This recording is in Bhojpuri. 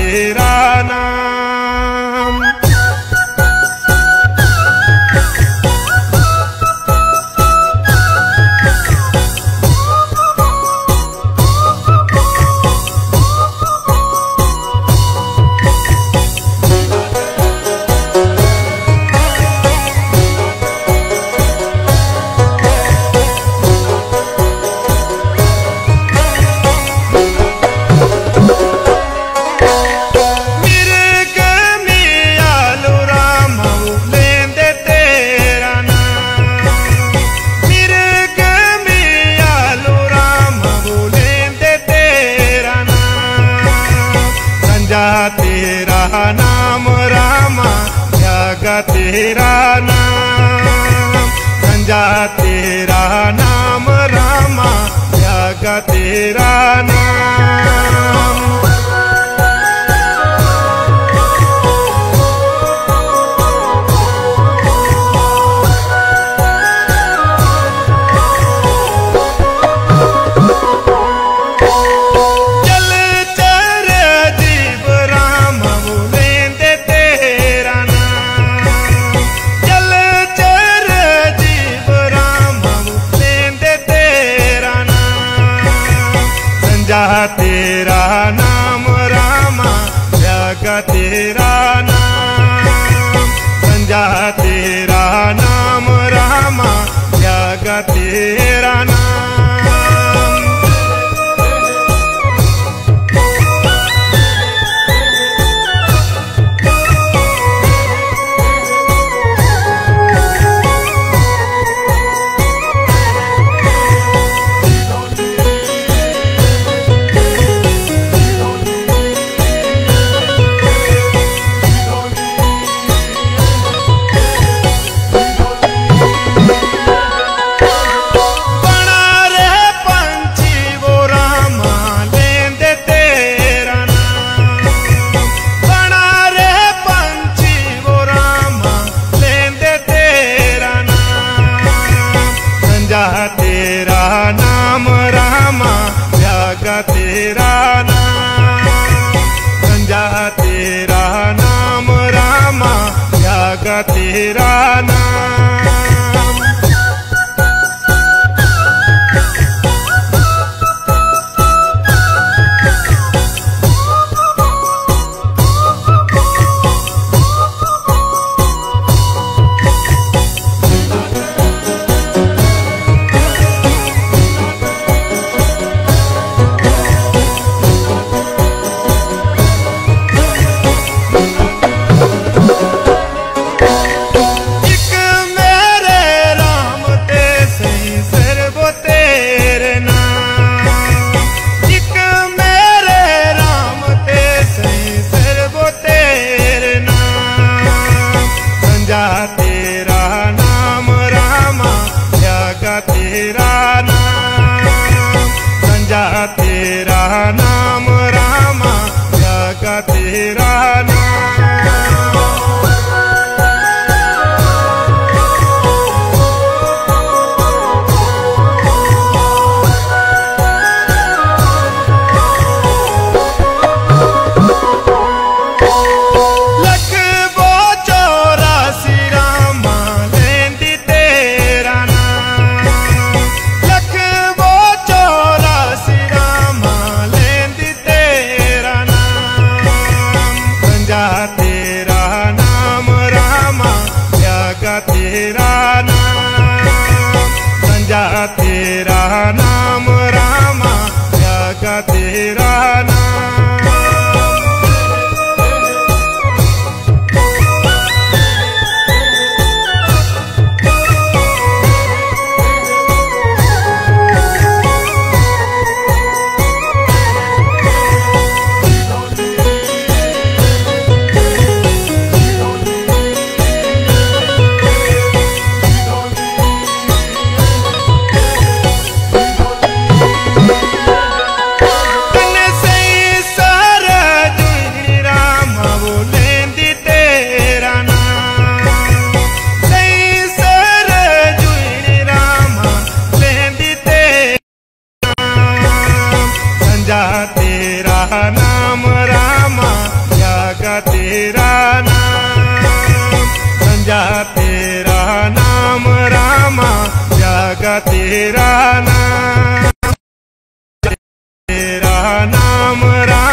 तेरा नाम। तेरा नाम रामा जगा तेरा नाम, संजा तेरा नाम रामा जगा तेरा नाम। तेरा नाम रामा जगा तेरा नाम, संजा तेरा नाम रामा जगा तेरा नाम। तेरा नाम रामा जगा तेरा नाम, संजा तेरा नाम रामा जगा तेरा नाम। तेरा नाम रामा जगा तेरा नाम, संजा तेरा नाम रामा जगा तेरा नाम। तेरा नाम रामा जगा तेरा नाम, संजा तेरा नाम रामा जगा तेरा नाम। तेरा नाम रामा तेरा नाम, तेरा नाम राम।